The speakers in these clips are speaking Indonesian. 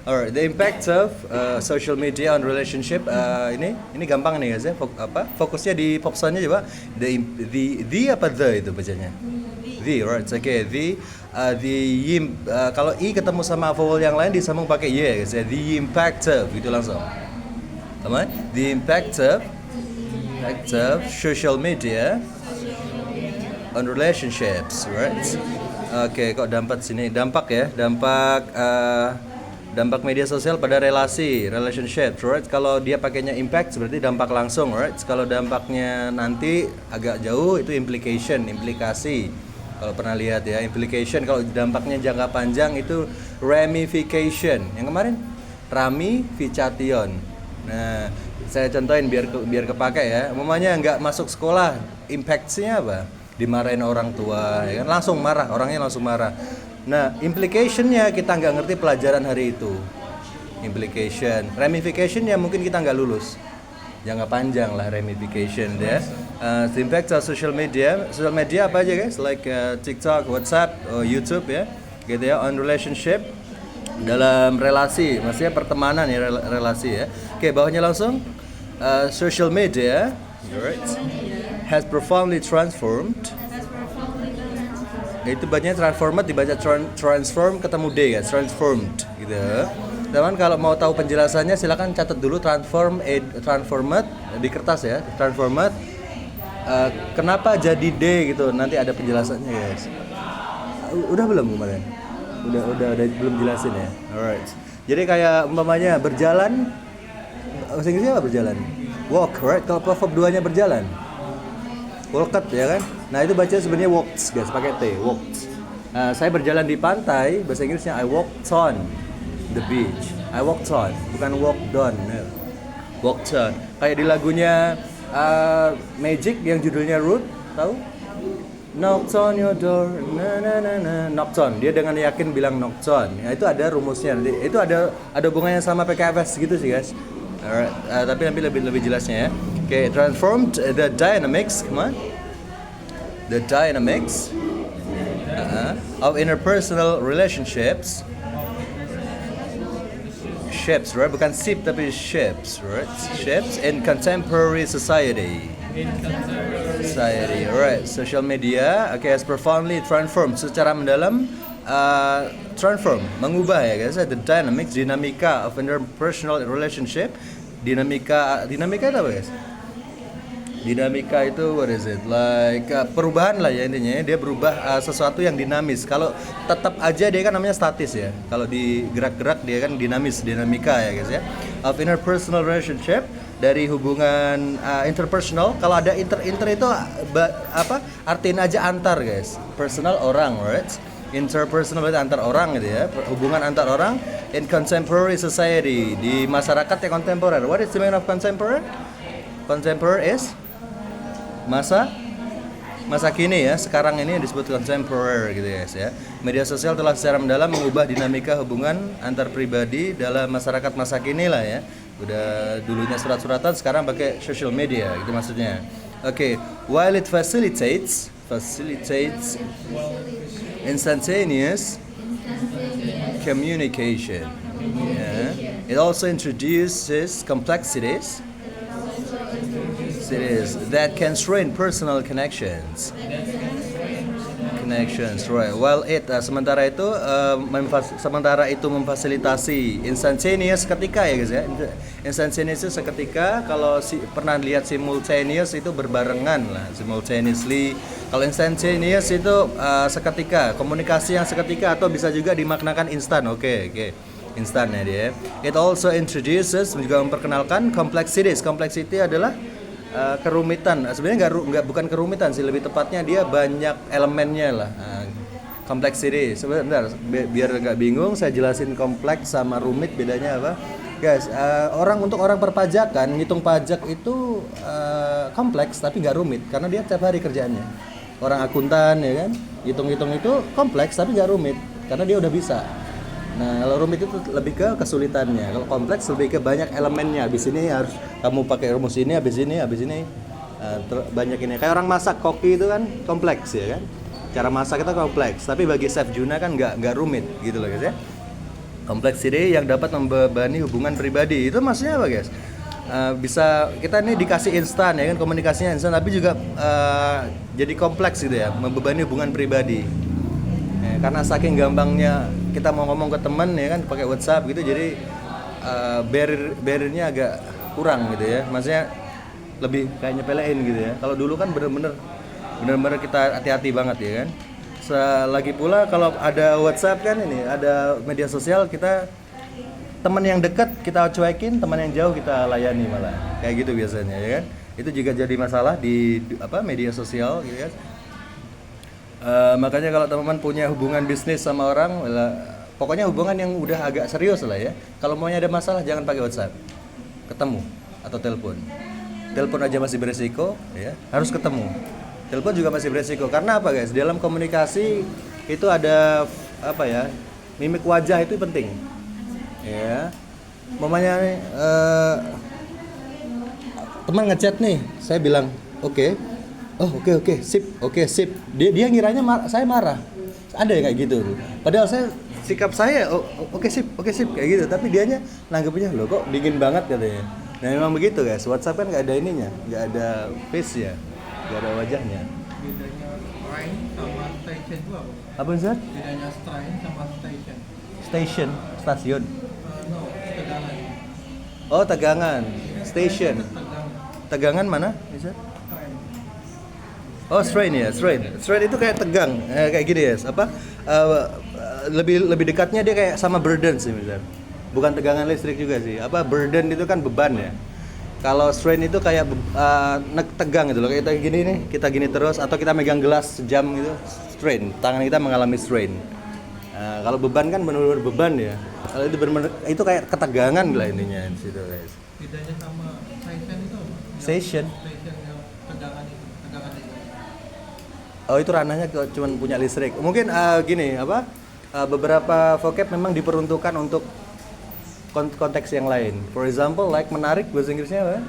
Alright, the impact of social media on relationship ini gampang nih guys ya. Fokusnya di popsonnya coba. The apa the itu bacanya? The, right? Okay, kalau i ketemu sama vowel yang lain disambung pakai y guys ya. The impact of gitu langsung. Sama? The impact of social media on relationships, right? Oke, kok dampak sini? Dampak ya, dampak media sosial pada relationship, right? Kalau dia pakainya impact berarti dampak langsung, right? Kalau dampaknya nanti agak jauh itu implikasi. Kalau pernah lihat ya, implication. Kalau dampaknya jangka panjang itu ramification. Yang kemarin ramification. Nah, saya contohin biar kepake ya. Umpamanya nggak masuk sekolah, impactnya apa? Dimarahin orang tua, ya kan? Orangnya langsung marah. Nah, implication-nya kita nggak ngerti pelajaran hari itu. Implication, ramification-nya mungkin kita nggak lulus. Jangka panjang lah ramification ya. The impact of social media apa aja guys? Like TikTok, WhatsApp, YouTube ya, gitu ya. On relationship, dalam relasi, maksudnya pertemanan ya, relasi ya. Oke, bawahnya langsung. Social media, right, has profoundly transformed. Itu bacanya transformed, dibaca transform ketemu D guys, transformed gitu. Teman kalau mau tahu penjelasannya silakan catat dulu transformed di kertas ya, transformed. Kenapa jadi D gitu, nanti ada penjelasannya guys. Udah belum kemarin? Udah belum jelasin ya. Alright. Jadi kayak umpamanya berjalan, bahasa Inggrisnya apa berjalan? Walk, right? Kalau verb 2-nya berjalan. Walked ya kan? Nah itu baca sebenarnya walks guys, pakai T, walks. Saya berjalan di pantai, bahasa Inggrisnya I walked on the beach. I walked on, bukan walked on. No. Walked on. Kayak di lagunya Magic yang judulnya Root, tahu? Knocked on your door, na na na na. Knocked on. Dia dengan yakin bilang knocked on. Ya, itu ada rumusnya. Itu ada hubungannya sama PKFS gitu sih guys. Alright, tapi nanti lebih jelasnya ya. Okay, transformed the dynamics, come on. The dynamics of interpersonal relationships. Shapes, right? Bukan sip tapi shapes, right? Shapes in contemporary society. Right? Social media, okay, has profoundly transformed secara mendalam. Transform, mengubah ya guys. The dynamics, dinamika of interpersonal relationship. Dinamika itu apa guys? Dinamika itu what is it? Like perubahan lah ya intinya. Dia berubah sesuatu yang dinamis. Kalau tetap aja dia kan namanya statis ya. Kalau digerak-gerak dia kan dinamika ya guys ya. Of interpersonal relationship, dari hubungan interpersonal. Kalau ada inter itu artiin aja antar guys. Personal orang, right? Interpersonal berarti antar orang gitu ya. Hubungan antar orang in contemporary society, di masyarakat yang kontemporer. What is the meaning of contemporary? Contemporary is masa kini ya, sekarang ini yang disebut contemporary gitu guys ya. Media sosial telah secara mendalam mengubah dinamika hubungan antar pribadi dalam masyarakat masa kini lah ya. Udah dulunya surat-suratan, sekarang pakai social media gitu maksudnya. Okay, while it facilitates instantaneous communication, yeah, it also introduces complexities that can strain personal connections, right? While it sementara itu memfasilitasi instantaneous seketika ya guys ya. Instantaneous itu seketika. Kalau pernah lihat simultaneous itu berbarengan lah, simultaneously. Kalau instantaneous itu seketika, komunikasi yang seketika, atau bisa juga dimaknakan instan. Oke. Instan ya dia. It also introduces, juga memperkenalkan complexities. Complexity adalah kerumitan. Sebenarnya bukan kerumitan sih, lebih tepatnya dia banyak elemennya lah. Complexity. Sebentar, biar gak bingung saya jelasin kompleks sama rumit bedanya apa. Guys, untuk orang perpajakan ngitung pajak itu kompleks tapi nggak rumit karena dia tiap hari kerjaannya. Orang akuntan ya kan, hitung-hitung itu kompleks tapi nggak rumit karena dia udah bisa. Nah, kalau rumit itu lebih ke kesulitannya. Kalau kompleks lebih ke banyak elemennya. Habis ini harus kamu pakai rumus ini, habis ini. Banyak ini. Kayak orang masak koki itu kan kompleks ya kan. Cara masak itu kompleks. Tapi bagi chef Juna kan nggak rumit gitu loh guys ya. Complexity yang dapat membebani hubungan pribadi. Itu maksudnya apa guys? Bisa kita ini dikasih instan ya kan, komunikasinya instan, tapi juga jadi kompleks gitu ya, membebani hubungan pribadi. Karena saking gampangnya kita mau ngomong ke teman ya kan pakai WhatsApp gitu, jadi barrier-nya agak kurang gitu ya. Maksudnya lebih kayak nyepelein gitu ya. Kalau dulu kan bener-bener kita hati-hati banget ya kan. Lagi pula kalau ada WhatsApp kan ini, ada media sosial, kita teman yang dekat kita cuekin, teman yang jauh kita layani malah. Kayak gitu biasanya ya kan. Itu juga jadi masalah di media sosial gitu kan. Makanya kalau teman-teman punya hubungan bisnis sama orang, pokoknya hubungan yang udah agak serius lah ya. Kalau maunya ada masalah jangan pakai WhatsApp. Ketemu atau telepon. Telepon aja masih beresiko ya, harus ketemu. Telepon juga masih beresiko. Karena apa guys? Dalam komunikasi itu ada apa ya? Mimik wajah itu penting. Ya. Mamanya teman ngechat nih, saya bilang, "Oke. Oh, oke, sip. Dia ngiranya saya marah. Ada yang kayak gitu. Padahal sikap saya oke sip kayak gitu, tapi dianya nanggepnya loh kok dingin banget katanya. Nah, memang begitu guys. WhatsApp kan nggak ada ininya, nggak ada face ya, nggak ada wajahnya. Bedanya strain sama station itu apa? Apa Ustaz? Bedanya strain sama Stasiun. No, tegangan. Oh, tegangan. Station. Tegangan. Tegangan mana Ustaz? Strain. Oh, strain ya, strain. Strain itu kayak tegang, kayak gini ya. Lebih dekatnya dia kayak sama burden sih misalnya. Bukan tegangan listrik juga sih. Burden itu kan beban ya. Kalau strain itu kayak tegang gitu loh. Kayak kita gini nih, kita gini terus atau kita megang gelas sejam gitu, strain. Tangan kita mengalami strain. Kalau beban kan benar-benar beban ya. Kalau itu benar-benar itu kayak ketegangan lah intinya di situ guys. Bedanya sama station itu apa? Station. Station yang tegangan itu. Oh, itu ranahnya cuma punya listrik. Mungkin gini beberapa vocab memang diperuntukkan untuk konteks yang lain. For example, like menarik bahasa Inggrisnya apa?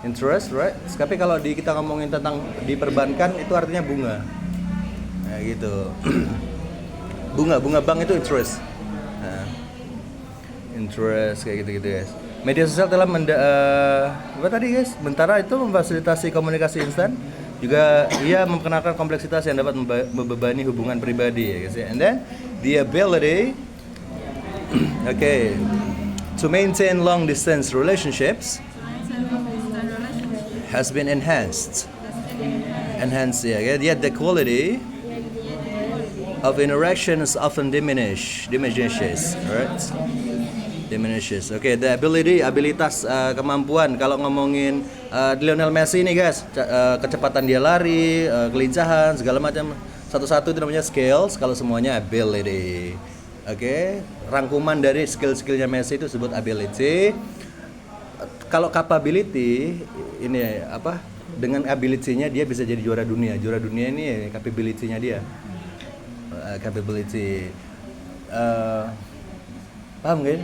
Interest, right? Tapi kalau kita ngomongin tentang diperbankan itu artinya bunga. Nah, gitu. bunga bank itu interest. Nah, interest kayak gitu guys. Media sosial telah apa tadi guys? Bentara itu memfasilitasi komunikasi instan. Juga ia memperkenalkan kompleksitas yang dapat membebani hubungan pribadi ya guys. And then the ability to maintain long distance relationships has been enhanced. Yet the quality of interactions often diminishes, right? The abilitas, kemampuan. Kalau ngomongin Lionel Messi nih guys, kecepatan dia lari, kelincahan, segala macam. Satu-satu itu namanya skills, kalau semuanya ability. Rangkuman dari skill-skillnya Messi itu disebut ability. Kalau capability ini dengan ability-nya dia bisa jadi juara dunia. Juara dunia ini capability-nya dia. Capability. Paham kan?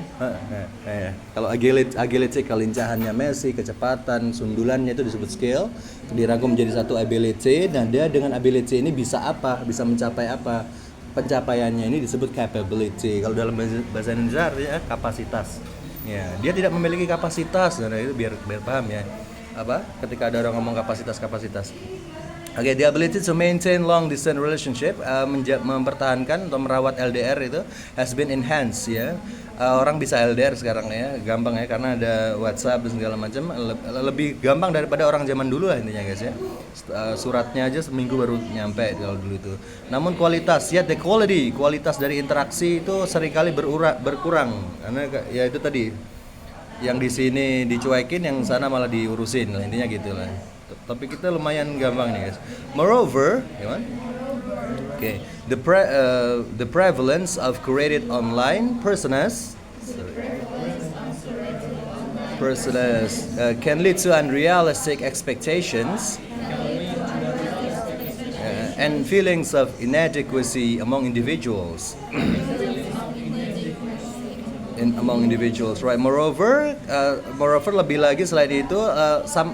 Kalau agility kelincahannya Messi, kecepatan, sundulannya itu disebut skill. Dirangkum menjadi satu ability. Nah, dia dengan ability ini bisa apa? Bisa mencapai apa? Pencapaiannya ini disebut capability. Kalau dalam bahasa Indonesia artinya kapasitas. Ya, dia tidak memiliki kapasitas. Nah, itu biar paham ya. Ketika ada orang ngomong kapasitas. The ability to maintain long distance relationship, mempertahankan atau merawat LDR itu has been enhanced ya. Orang bisa LDR sekarang ya, gampang ya karena ada WhatsApp dan segala macam, lebih gampang daripada orang zaman dulu lah intinya guys ya. Suratnya aja seminggu baru nyampe kalau dulu itu. Namun kualitas kualitas dari interaksi itu seringkali berkurang karena ya itu tadi yang di sini dicuekin, yang sana malah diurusin, intinya gitu lah. Tapi kita lumayan gampang nih guys. Moreover, the prevalence of created online personas can lead to unrealistic expectations and feelings of inadequacy among individuals. Right? Moreover lebih lagi selain itu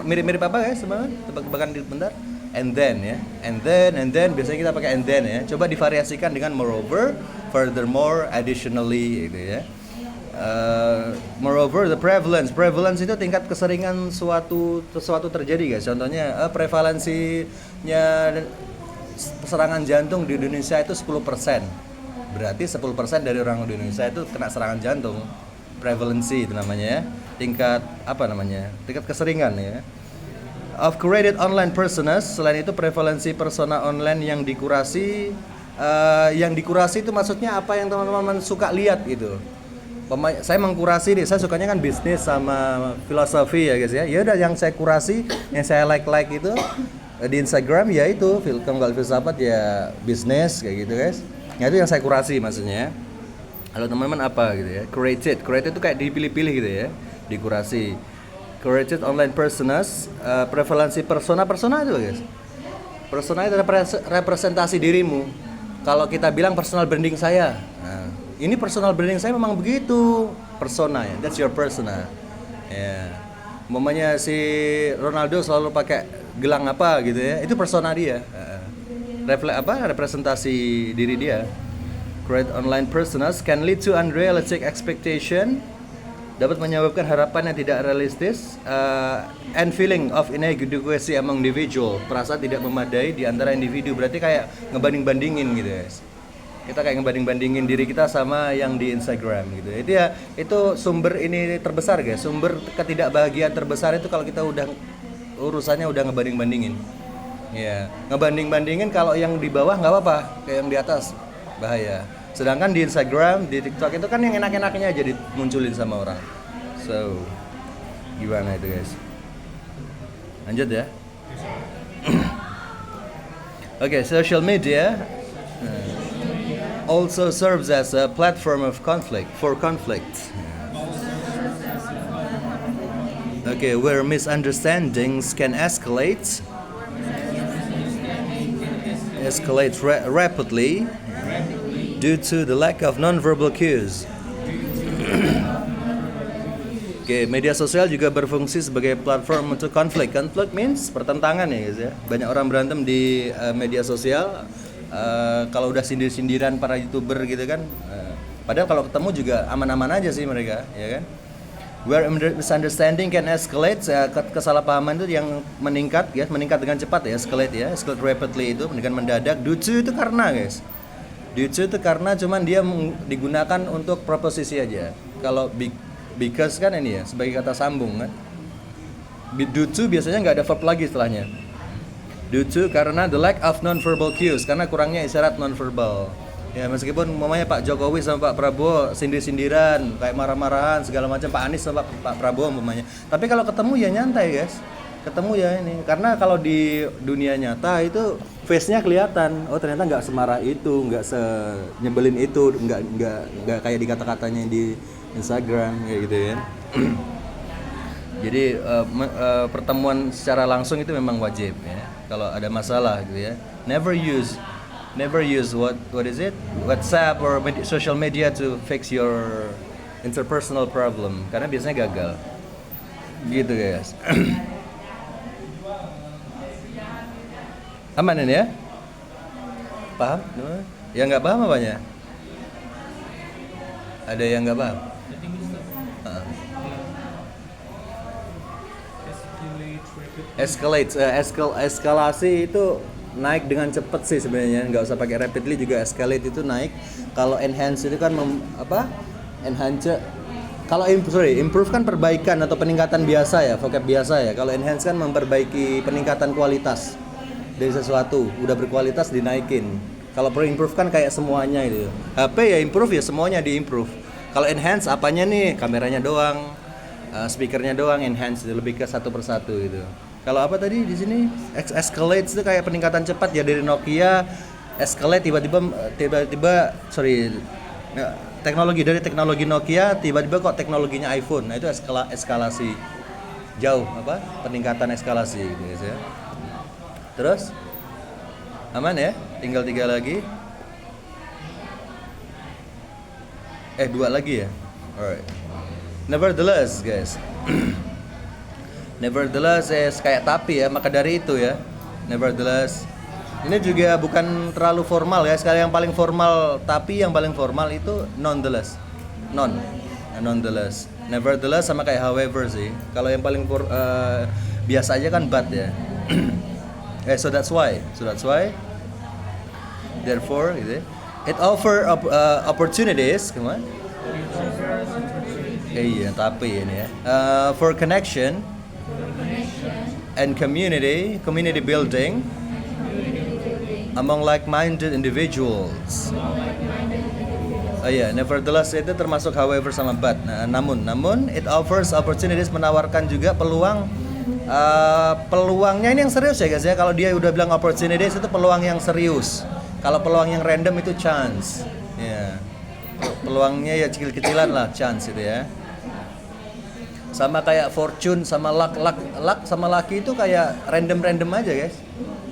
mirip-mirip apa guys? Tebak-tebakan bentar. and then ya, and then biasanya kita pakai and then ya. Coba divariasikan dengan moreover, furthermore, additionally gitu ya. Moreover, the prevalence itu tingkat keseringan sesuatu terjadi guys. Contohnya prevalensinya serangan jantung di Indonesia itu 10%. Berarti 10% dari orang di Indonesia itu kena serangan jantung. Prevalensi itu namanya ya. Tingkat keseringan ya. Of created online personas, selain itu prevalensi persona online yang dikurasi itu maksudnya apa yang teman-teman suka lihat gitu. Saya mengkurasi nih, saya sukanya kan bisnis sama filosofi ya guys ya. Ya udah yang saya kurasi, yang saya like itu di Instagram ya itu kalau filsafat ya bisnis kayak gitu guys. Ya itu yang saya kurasi maksudnya. Kalau teman-teman apa gitu ya? Curated itu kayak dipilih-pilih gitu ya, dikurasi. Curated online personas, prevalensi persona itu guys. Persona itu representasi dirimu. Kalau kita bilang personal branding saya, nah, ini personal branding saya memang begitu. Persona ya, that's your persona. Ya, umpamanya si Ronaldo selalu pakai gelang apa gitu ya, itu persona dia. Representasi diri dia. Create online personas can lead to unrealistic expectation, dapat menyebabkan harapan yang tidak realistis, and feeling of inadequacy among individual, perasaan tidak memadai di antara individu. Berarti kayak ngebanding-bandingin gitu guys. Kita kayak ngebanding-bandingin diri kita sama yang di Instagram gitu. Itu sumber ini terbesar guys. Sumber ketidakbahagiaan terbesar itu kalau kita udah urusannya udah ngebanding-bandingin. Ya, ngebanding-bandingin kalau yang di bawah nggak apa-apa, kayak yang di atas bahaya. Sedangkan di Instagram, di TikTok itu kan yang enak-enaknya aja dimunculin sama orang. So, gimana itu guys? Lanjut ya. Okay, social media also serves as a platform of conflict. Okay, where misunderstandings can escalate rapidly due to the lack of non-verbal cues. Oke, media sosial juga berfungsi sebagai platform untuk konflik. Konflik means pertentangan ya guys ya. Banyak orang berantem di media sosial. Kalau udah sindir-sindiran para YouTuber gitu kan. Padahal kalau ketemu juga aman-aman aja sih mereka, ya kan. Where misunderstanding can escalate, kesalahpahaman itu yang meningkat dengan cepat ya, escalate rapidly itu dengan mendadak. Due to itu karena guys. Due to itu karena cuman dia digunakan untuk proposisi aja. Kalau because kan ini ya sebagai kata sambung kan. Due to biasanya nggak ada verb lagi setelahnya. Due to karena the lack of non-verbal cues, karena kurangnya isyarat non-verbal. Ya meskipun umpamanya Pak Jokowi sama Pak Prabowo sindir-sindiran, kayak marah-marahan segala macam, Pak Anies sama Pak Prabowo umpamanya. Tapi kalau ketemu ya nyantai guys. Ketemu ya ini. Karena kalau di dunia nyata itu face-nya kelihatan. Oh ternyata nggak semarah itu, nggak senyebelin itu, nggak kayak di kata-katanya di Instagram kayak gitu ya. Jadi pertemuan secara langsung itu memang wajib ya. Kalau ada masalah gitu ya. Never use what is it? WhatsApp or social media to fix your interpersonal problem karena biasanya gagal. Gitu guys. Aman ini ya? Paham? Yang nggak paham apanya? Ada yang nggak paham? Eskalasi itu naik dengan cepat sih sebenarnya, nggak usah pakai rapidly juga escalate itu naik. Kalau enhance itu kan enhance. Kalau improve kan perbaikan atau peningkatan biasa ya, vocab biasa ya. Kalau enhance kan memperbaiki peningkatan kualitas dari sesuatu, udah berkualitas dinaikin. Kalau improve kan kayak semuanya itu. HP ya improve ya semuanya diimprove. Kalau enhance apanya nih? Kameranya doang, speakernya doang, enhance itu lebih ke satu persatu gitu. Kalau apa tadi di sini escalate itu kayak peningkatan cepat ya, dari Nokia escalate tiba-tiba teknologi dari teknologi Nokia tiba-tiba kok teknologinya iPhone. Nah itu eskalasi jauh peningkatan eskalasi gitu ya. Terus aman ya, tinggal 3 lagi. 2 lagi ya. Alright. Nevertheless guys. Nevertheless kayak tapi ya, maka dari itu ya. nevertheless. Ini juga bukan terlalu formal ya. Sekali yang paling formal, tapi yang paling formal itu nonetheless. Nonetheless. Nevertheless sama kayak however sih. Kalau yang paling biasa aja kan but ya. So that's why. Therefore, gitu. It offer opportunities, come on. Iya, tapi ini ya. For connection and community building among like-minded individuals. Nevertheless itu termasuk however sama but. Nah, namun it offers opportunities, menawarkan juga peluangnya ini yang serius ya guys ya. Kalau dia udah bilang opportunities itu peluang yang serius. Kalau peluang yang random itu chance. Ya. Peluangnya ya kecil-kecilan lah, chance itu ya. Sama kayak fortune sama luck sama lucky itu kayak random aja guys.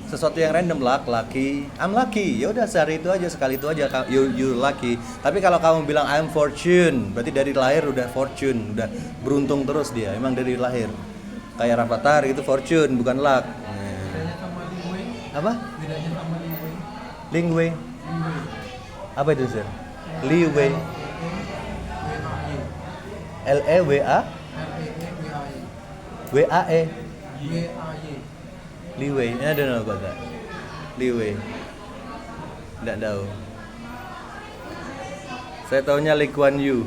Sesuatu yang random, lucky, I'm lucky. Ya udah sehari itu aja, sekali itu aja you lucky. Tapi kalau kamu bilang I'm fortune, berarti dari lahir udah fortune, udah beruntung terus dia. Emang dari lahir. Kayak Rafathar gitu fortune bukan luck. Bedanya sama Ling Wei. Apa? Bedanya sama Ling Wei. Ling Wei. Apa itu sir? Li Wei. L E W A W A E. Li Wei. I don't know about that. Li Wei. Tidak tahu. Saya taunya Lee Kuan Yew.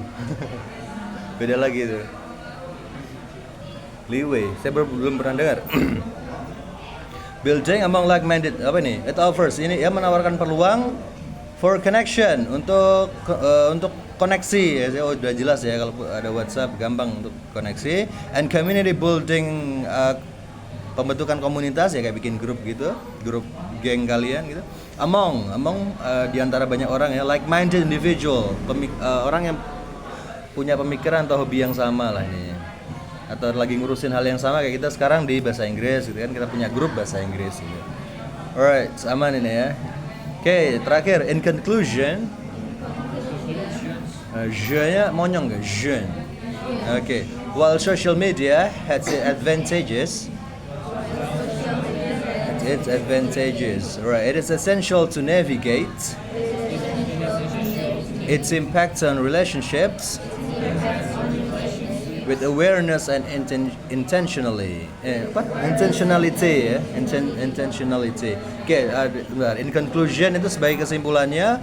Beda lagi itu. Li Wei. Saya belum pernah dengar. Building among like-minded. Apa nih? It offers. Ini ya menawarkan peluang for connection untuk koneksi ya. Udah jelas ya kalau ada WhatsApp gampang untuk koneksi and community building. Pembentukan komunitas ya kayak bikin grup gitu, grup geng kalian gitu. Among di antara banyak orang ya, like-minded individual, orang yang punya pemikiran atau hobi yang sama lah ini. Atau lagi ngurusin hal yang sama kayak kita sekarang di bahasa Inggris gitu kan, kita punya grup bahasa Inggris gitu. Alright, aman ini ya. Oke, terakhir in conclusion, je-nya monyong gak? Je. Oke, while social media has its advantages, right? It is essential to navigate its impact on relationships with awareness and intentionality. Intentionality ya, intentionality. Okay, in conclusion itu sebagai kesimpulannya,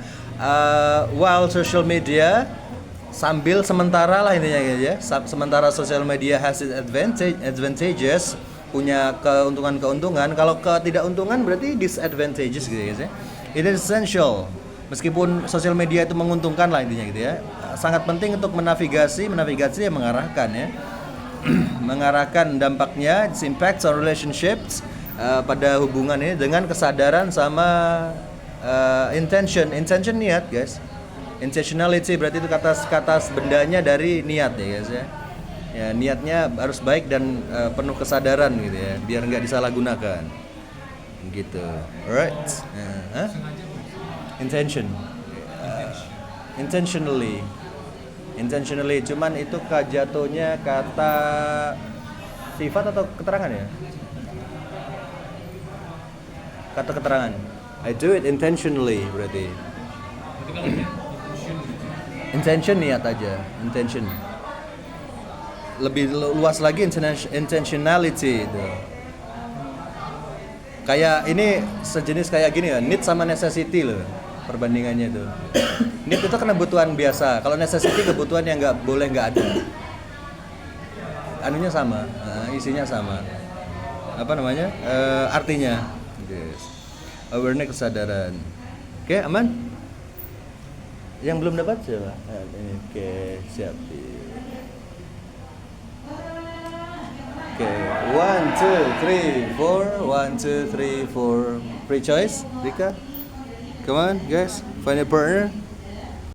while social media sementara lah intinya gitu ya. Sementara social media has its advantages, punya keuntungan. Kalau ketidakунtungan berarti disadvantages gitu ya. It is essential. Meskipun sosial media itu menguntungkan lah intinya gitu ya. Sangat penting untuk menavigasi yang mengarahkan ya. Mengarahkan dampaknya, its impacts on relationships, pada hubungan ini dengan kesadaran sama intention niat guys. Intentionality berarti itu kata bendanya dari niat ya guys ya. Ya, niatnya harus baik dan penuh kesadaran gitu ya, biar nggak disalahgunakan gitu. Alright. Intentionally cuman itu jatuhnya kata sifat atau keterangan ya, kata keterangan. I do it intentionally berarti intention niat aja, intention. Lebih luas lagi intentionality itu. Kayak ini sejenis kayak gini ya, need sama necessity loh perbandingannya itu. Need itu kan kebutuhan biasa, kalau necessity kebutuhan yang nggak ada. Anunya sama, isinya sama. Apa namanya? Artinya. Yes. Awareness, kesadaran. Oke, aman? Yang belum dapat siapa? Oke, siap. Okay, 1, 2, 3, 4. 1, 2, 3, 4. Free choice, Rika. Come on, guys. Find a partner.